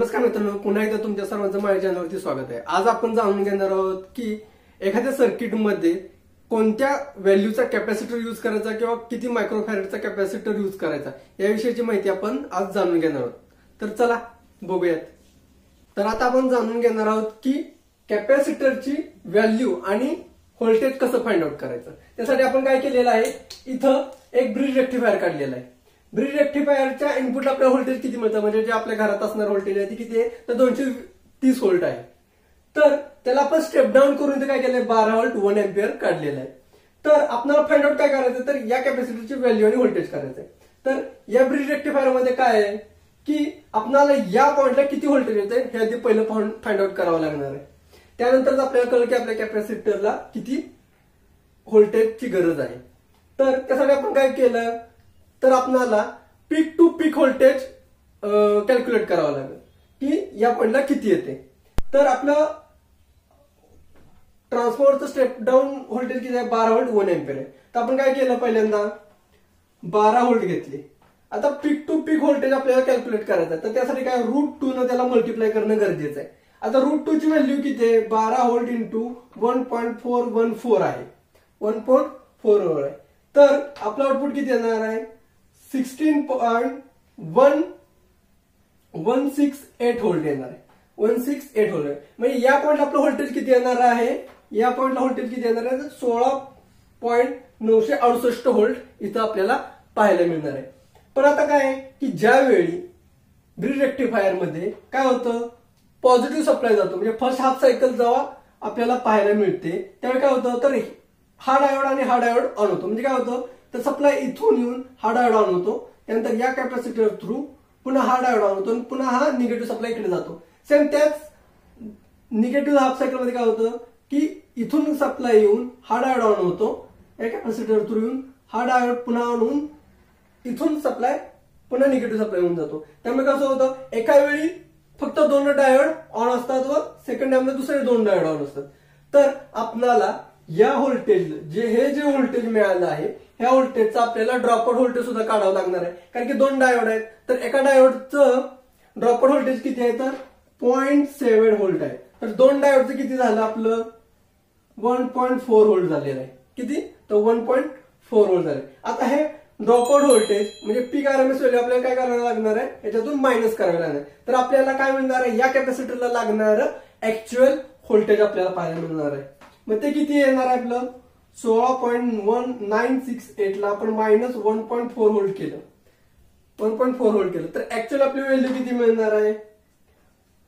नमस्कार मित्रांनो, पुन्हा एकदा तुमच्या सर्वांचं माझ्या चॅनलवरती स्वागत आहे। आज आपण जाणून घेणार आहोत की एखाद्या सर्किटमध्ये कोणत्या व्हॅल्यूचा कॅपॅसिटर यूज करायचा किंवा किती मायक्रोफॅरेडचा कॅपॅसिटर यूज करायचा याविषयीची माहिती आपण आज जाणून घेणार आहोत। तर चला बघूयात। तर आता आपण जाणून घेणार आहोत की कॅपॅसिटरची व्हॅल्यू आणि व्होल्टेज कसं फाइंड आउट करायचं। त्यासाठी आपण काय केलेलं आहे, इथं एक ब्रिज रेक्टिफायर काढलेला आहे। ब्रिज रेक्टिफायरच्या इनपुटला आपल्याला व्होल्टेज किती मिळतं, म्हणजे जे आपल्या घरात असणार व्होल्टेज आहे ती किती आहे, तर 230 व्होल्ट आहे। तर त्याला आपण स्टेप डाऊन करून ते काय केलंय, 12 व्होल्ट 1 एम्पियर काढलेलं आहे। तर आपल्याला फाइंड आउट काय करायचं, तर या कॅपॅसिटरची व्हॅल्यू आणि व्होल्टेज करायचं आहे। तर या ब्रिज रेक्टिफायर मध्ये काय आहे की आपल्याला या पॉइंटला किती व्होल्टेज येते हे आधी पहिलं फाइंड आउट करावं लागणार आहे। त्यानंतर आपल्याला कळलं की आपल्या कॅपॅसिटरला किती व्होल्टेजची गरज आहे। तर त्यासाठी आपण काय केलं, तर आपल्याला पीक टू पीक व्होल्टेज कॅल्क्युलेट करावं लागेल की या पॉइंटला किती येते। तर आपलं ट्रान्सफॉर्मरचं स्टेप डाऊन व्होल्टेज किती आहे, 12 व्होल्ट 1 एम्पियर आहे। तर आपण काय केलं, पहिल्यांदा 12 व्होल्ट घेतले। आता पीक टू पीक व्होल्टेज आपल्याला कॅल्क्युलेट करायचं आहे, तर त्यासाठी काय √2 न त्याला मल्टिप्लाय करणं गरजेचं आहे। आता √2 ची व्हॅल्यू किती आहे, 12 व्होल्ट इंटू 1.414 आहे, 1.4 आहे। तर आपलं आउटपुट किती येणार आहे, 16.168 व्होल्ट येणार आहे, 168 व्होल्ट। म्हणजे या पॉइंटला आपलं व्होल्टेज किती येणार आहे, या पॉइंटला व्होल्टेज किती येणार आहे, 16.968 व्होल्ट इथं आपल्याला पाहायला मिळणार आहे। पण आता काय आहे की ज्यावेळी ब्रिज रेक्टिफायर मध्ये काय होतं, पॉझिटिव्ह सप्लाय जातो, म्हणजे फर्स्ट हाफ सायकल जेव्हा आपल्याला पाहायला मिळते त्यावेळी काय होतं, तर हा डायोड आणि हा डायोड ऑन होतो। म्हणजे काय होतं, तर सप्लाय इथून येऊन हा डायोड ऑन होतो, त्यानंतर या कॅपॅसिटर थ्रू पुन्हा हा डायोड ऑन होतो आणि पुन्हा हा निगेटिव्ह सप्लाय इकडे जातो। सेम त्याच निगेटिव्ह हाफ सायकल मध्ये काय होतं की इथून सप्लाय येऊन हा डायोड ऑन होतो, या कॅपॅसिटर थ्रू येऊन हा डायोड पुन्हा ऑन होऊन इथून सप्लाय पुन्हा निगेटिव्ह सप्लाय होऊन जातो। त्यामुळे कसं होतं, एका वेळी फक्त 2 डायोड ऑन असतात व सेकंड टाइमला दुसरे 2 डायोड ऑन असतात। तर आपल्याला या व्होल्टेज हे जे व्होल्टेज मिळालं आहे, ह्या व्होल्टेजचा आपल्याला ड्रॉपआउट व्होल्टेज सुद्धा काढावं लागणार आहे, कारण की 2 डायोड आहेत। तर एका डायोडचं ड्रॉपआउट व्होल्टेज किती आहे, तर 0.7 व्होल्ट आहे। तर 2 डायोडचं किती झालं, आपलं 1.4 व्होल्ट झालेलं आहे। किती, तर 1.4 व्होल्ट झाले। आता हे ड्रॉपआउट व्होल्टेज म्हणजे पीक आरएमएस व्हॅल्यू आपल्याला काय करावं लागणार आहे, याच्यातून मायनस करावे लागणार। तर आपल्याला काय मिळणार आहे, या कॅपॅसिटरला लागणार ऍक्च्युअल व्होल्टेज आपल्याला पाहायला मिळणार आहे। मग ते किती येणार आहे, आपलं 16.1968 ला आपण मायनस 1.4 व्होल्ट केलं, 1.4 व्होल्ट केलं, तर ऍक्च्युअल आपली व्हॅल्यू किती मिळणार आहे,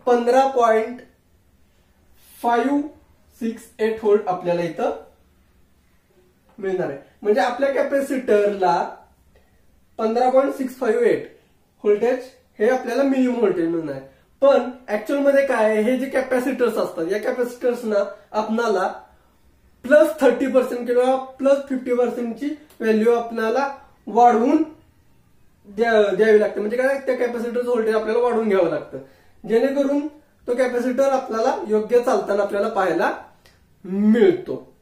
15.568 व्होल्ट आपल्याला इथं मिळणार आहे। म्हणजे आपल्या कॅपॅसिटरला 15.658 व्होल्टेज हे आपल्याला मिनिमम व्होल्टेज मिळणार आहे। पण ऍक्च्युअल मध्ये काय आहे, हे जे कॅपॅसिटर्स असतात या कॅपॅसिटर्सना आपल्याला +30% किंवा +50% ची व्हॅल्यू आपल्याला वाढवून द्यावी लागते। म्हणजे काय, त्या कॅपॅसिटरचं व्होल्टेज आपल्याला वाढवून घ्यावं लागतं, जेणेकरून तो कॅपॅसिटर आपल्याला योग्य चालताना आपल्याला पाहायला मिळतो।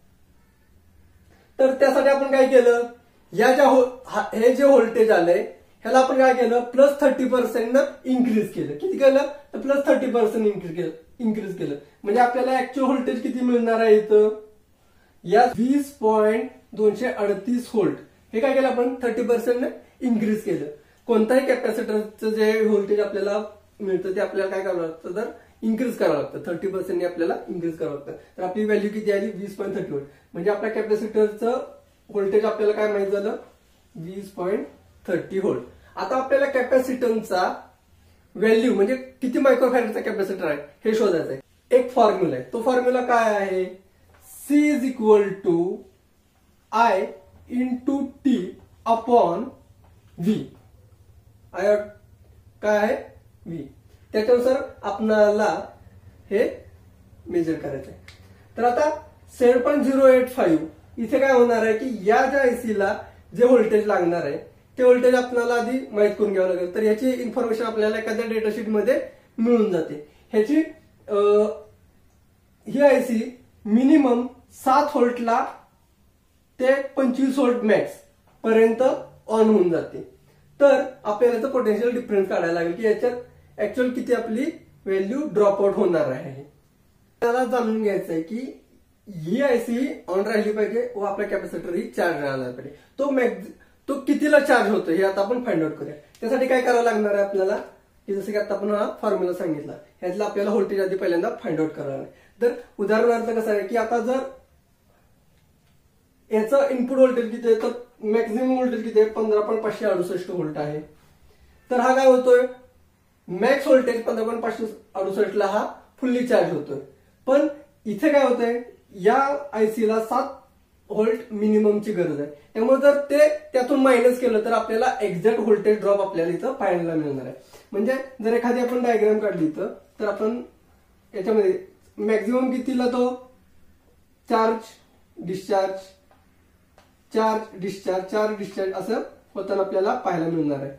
तर त्यासाठी आपण काय केलं, हे जे व्होल्टेज आलंय ह्याला आपण काय केलं, +30% न इन्क्रीज केलं। किती केलं, तर +30% इन्क्रीज केलं। म्हणजे आपल्याला ऍक्च्युअल व्होल्टेज किती मिळणार आहे, इथं या 20.238 व्होल्ट हे काय केलं आपण, 30% इन्क्रीज केलं। कोणताही कॅपॅसिटरचं जे व्होल्टेज आपल्याला मिळतं ते आपल्याला काय करावं लागतं, तर इन्क्रीज करावं लागतं, 30% आपल्याला इन्क्रीज करावं लागतं। तर आपली व्हॅल्यू किती आली, 20.30 व्होल्ट। म्हणजे आपल्या कॅपॅसिटरचं व्होल्टेज आपल्याला काय माहित झालं, 20.30 व्होल्ट। आता आपल्याला कॅपॅसिटरचा व्हॅल्यू म्हणजे किती मायक्रोफॅरेडचा कॅपॅसिटर आहे हे शोधायचं आहे। एक फॉर्म्युला आहे, तो फॉर्म्युला काय आहे, C = I × T upon V। काय आहे, V। त्याच्यानुसार आपल्याला हे मेजर करायचं आहे। तर आता 7.085 इथे काय होणार आहे की या ज्या आयसीला जे व्होल्टेज लागणार आहे ते व्होल्टेज आपल्याला आधी माहित करून घ्यावं लागेल। तर याची इन्फॉर्मेशन आपल्याला एखाद्या डेटाशीट मध्ये मिळून जाते। ह्याची ही आयसी मिनिमम 7 व्होल्टला ते 25 व्होल्ट मॅक्स पर्यंत ऑन होऊन जाते। तर आपल्याला पोटेन्शियल डिफरन्स काढायला लागेल की याच्यात ऍक्च्युअल किती आपली व्हॅल्यू ड्रॉप आउट होणार आहे. त्याला जाणून घ्यायचं आहे की ही आयसी ऑन राहिली पाहिजे व आपला कॅपॅसिटर ही चार्ज राहिला पाहिजे. तो कितीला चार्ज होतो हे आता आपण फाइंड आउट करूया. त्यासाठी काय करावं लागणार आहे आपल्याला की जसं की आता आपण हा फॉर्म्युला सांगितला ह्यातला आपल्याला व्होल्टेज आधी पहिल्यांदा फाइंड आउट करावं लागेल. तर उदाहरणार्थ कसं आहे की आता जर याचं इनपुट व्होल्टेज किती आहे तर मॅक्झिमम व्होल्टेज किती आहे 15.568 व्होल्ट आहे. तर हा काय होतोय मॅक्स व्होल्टेज 15.568 ला हा फुल्ली चार्ज होतोय. पण इथे काय होतंय या आयसीला 7 व्होल्ट मिनिममची गरज आहे. त्यामुळे जर ते त्यातून मायनस केलं तर आपल्याला एक्झॅक्ट व्होल्टेज ड्रॉप आपल्याला इथं पाहायला मिळणार आहे. म्हणजे जर एखादी आपण डायग्राम काढली इथं तर आपण याच्यामध्ये मॅक्झिमम कितीला तो charge discharge charge discharge charge discharge असं होताना आपल्याला पाहायला मिळणार आहे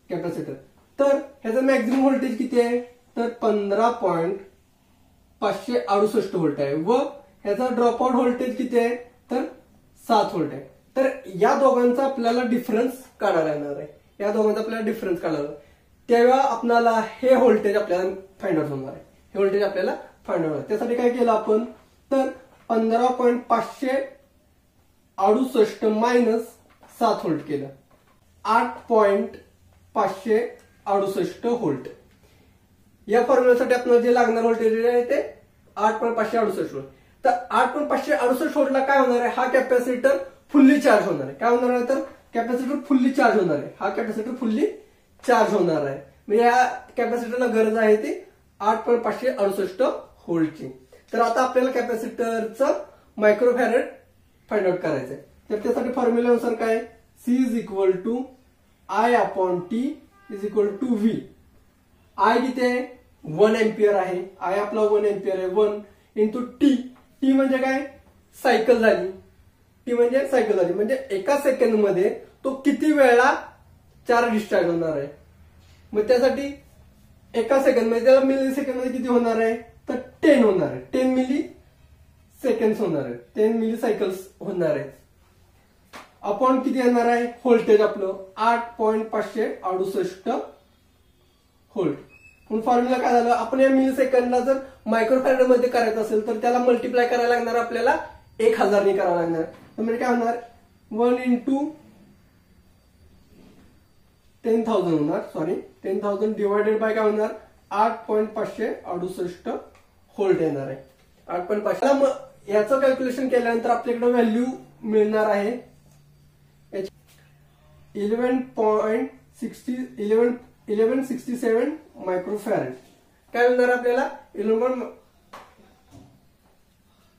कॅपॅसिटर. तर ह्याचं मॅक्झिमम व्होल्टेज किती आहे तर 15.568 व्होल्ट आहे व ह्याचा ड्रॉप आउट व्होल्टेज किती आहे तर 7 व्होल्ट आहे. तर या दोघांचा आपल्याला डिफरन्स काढायला येणार आहे. या दोघांचा आपल्याला डिफरन्स काढायला तेव्हा आपल्याला हे व्होल्टेज आपल्याला फाइंड आउट होणार आहे. हे व्होल्टेज आपल्याला फाइंड आउट. त्यासाठी काय केलं आपण तर 15.568 मायनस 7 व्होल्ट केलं 8.568 व्होल्ट. या फॉर्म्युल्यासाठी आपल्याला जे लागणार व्होल्टेज आहे ते 8.568 व्होल्ट. तर 8.568 व्होल्टला काय होणार आहे हा कॅपॅसिटर फुल्ली चार्ज होणार आहे. काय होणार आहे तर कॅपॅसिटर फुल्ली चार्ज होणार आहे. हा कॅपॅसिटर फुल्ली चार्ज होणार आहे. म्हणजे या कॅपॅसिटरला गरज आहे ती 8.568 व्होल्टची. तर आता आपल्याला कॅपॅसिटरचं मायक्रोफॅरेड फाइंड आउट करायचंय. तर त्यासाठी फॉर्म्युल्यानुसार काय C is equal to I upon T is equal to V. I किती आहे 1 एम्पियर आहे. I आपला 1 एम्पियर आहे 1 इंटू T. T म्हणजे काय सायकल झाली. T म्हणजे सायकल झाली म्हणजे एका सेकंड मध्ये तो किती वेळा चार्ज डिस्चार्ज होणार आहे. मग त्यासाठी एका सेकंड मध्ये त्याला मिली सेकंड मध्ये किती होणार आहे तर 10 होणार आहे. 10 मिली सेकंड होणार आहे. 10 मिली सायकल्स होणार आहे. अपॉन किती येणार आहे व्होल्टेज आपलं 8.568 व्होल्ट. म्हणून फॉर्म्युला काय झालं आपण या मिली सेकंडला जर मायक्रोफॅरेड मध्ये करायचं असेल तर त्याला मल्टिप्लाय करायला लागणार आपल्याला 1000 ने करावं लागणार. म्हणजे काय होणार 1 इंटू 10,000 होणार. सॉरी 10,000 डिवायडेड बाय काय होणार 8.568 व्होल्ट येणार आहे. 8.5. याचं कॅल्क्युलेशन केल्यानंतर आपल्याकडे व्हॅल्यू मिळणार आहे 1167 मायक्रोफॅरेड. काय मिळणार आपल्याला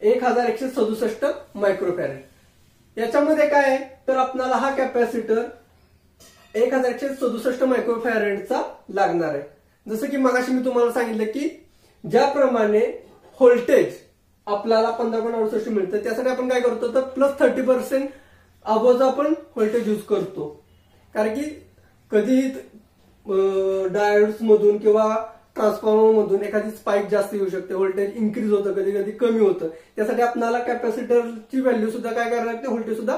1167 मायक्रोफॅरेड. याच्यामध्ये काय आहे तर आपल्याला हा कॅपॅसिटर 1167 मायक्रोफॅरेडचा लागणार आहे. जसं की मगाशी मी तुम्हाला सांगितलं की ज्याप्रमाणे व्होल्टेज आपल्याला 15.68 मिळतं त्यासाठी आपण काय करतो तर प्लस 30% अबोवचा आपण व्होल्टेज यूज करतो. कारण की कधीही डायोड्स मधून किंवा ट्रान्सफॉर्मर मधून एखादी स्पाइक जास्त येऊ शकते. व्होल्टेज इन्क्रीज होतं कधी कधी कमी होतं. त्यासाठी आपल्याला कॅपॅसिटरची व्हॅल्यू सुद्धा काय करायला लागते व्होल्टेज सुद्धा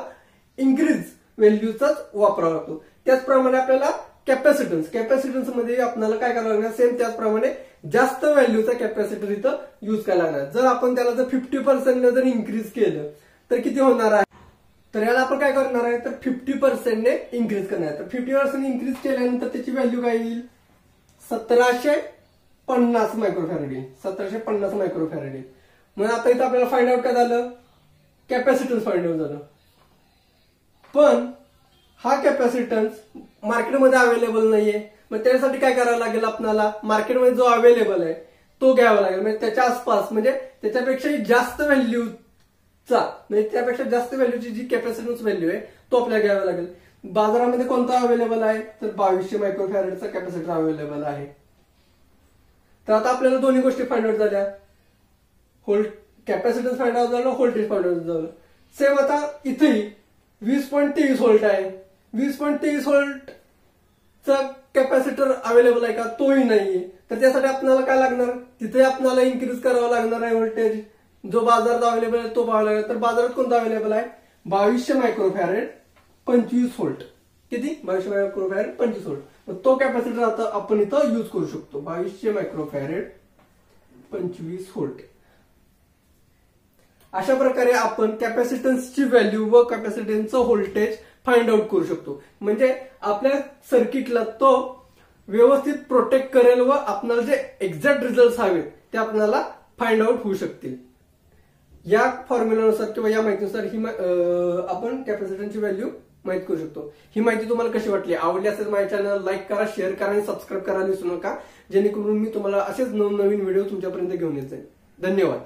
इन्क्रीज व्हॅल्यूचाच वापरावा लागतो. त्याचप्रमाणे आपल्याला कॅपॅसिटन्स मध्ये आपल्याला काय करावं लागणार सेम त्याचप्रमाणे जास्त व्हॅल्यूचा कॅपॅसिटर इथं युज करायला लागणार. जर आपण त्याला जर 50% जर इन्क्रीज केलं तर किती होणार आहे तर याला आपण काय करणार आहे तर 50% ने इन्क्रीज करणार आहे. तर 50% इन्क्रीज केल्यानंतर त्याची व्हॅल्यू काय येईल 1750 मायक्रोफॅरेड येईल. 1750 मायक्रोफॅरेड येईल. मग आता इथं आपल्याला फाइंड आउट काय झालं कॅपॅसिटन्स फाइंड आउट झालं. पण हा कॅपॅसिटन्स मार्केटमध्ये अवेलेबल नाहीये. मग त्यासाठी काय करावं लागेल आपल्याला मार्केटमध्ये जो अवेलेबल आहे तो घ्यावा लागेल. म्हणजे त्याच्या आसपास म्हणजे त्याच्यापेक्षाही जास्त व्हॅल्यूचा म्हणजे त्यापेक्षा जास्त व्हॅल्यूची जी कॅपॅसिटन्स व्हॅल्यू आहे तो आपल्याला घ्यावा लागेल. बाजारामध्ये कोणता अवेलेबल आहे तर 2200 मायक्रोफॅरेडचा कॅपॅसिटर अवेलेबल आहे. तर आता आपल्याला दोन्ही गोष्टी फाइंड आउट झाल्या. कॅपॅसिटन्स फाइंड आउट झालं व्होल्टेज फाइंड आउट झालं. सेम आता इथेही 20.23 व्होल्ट आहे. 20.23 व्होल्टचा कॅपॅसिटर अवेलेबल आहे का तोही नाहीये. तर त्यासाठी आपल्याला काय लागणार तिथे आपल्याला इन्क्रीज करावं लागणार आहे व्होल्टेज. जो बाजारात अवेलेबल आहे तो पाहावा लागेल. तर बाजारात कोणता अवेलेबल आहे 2200 मायक्रोफॅरेड 25 व्होल्ट. किती 2200 मायक्रोफॅरेड 25 व्होल्ट. तो कॅपॅसिटर आता आपण इथं यूज करू शकतो. 2200 मायक्रोफॅरेड 25 व्होल्ट. अशा प्रकारे आपण कॅपॅसिटन्सची व्हॅल्यू व कॅपॅसिटन्सचं व्होल्टेज फाइंड आउट करू शकतो. म्हणजे आपल्या सर्किटला तो व्यवस्थित प्रोटेक्ट करेल व आपल्याला जे एक्झॅक्ट रिझल्ट हवेत ते आपल्याला फाइंड आउट होऊ शकतील. या फॉर्म्युलानुसार किंवा या माहितीनुसार आपण कॅपॅसिटन्सची व्हॅल्यू माहित करू शकतो. ही माहिती तुम्हाला कशी वाटली? आवडली असेल माझ्या चॅनल लाईक करा, शेअर करा आणि सबस्क्राईब करायला विसरू नका, जेणेकरून मी तुम्हाला असेच नवनवीन व्हिडिओ तुमच्यापर्यंत घेऊन येत जाईल. धन्यवाद.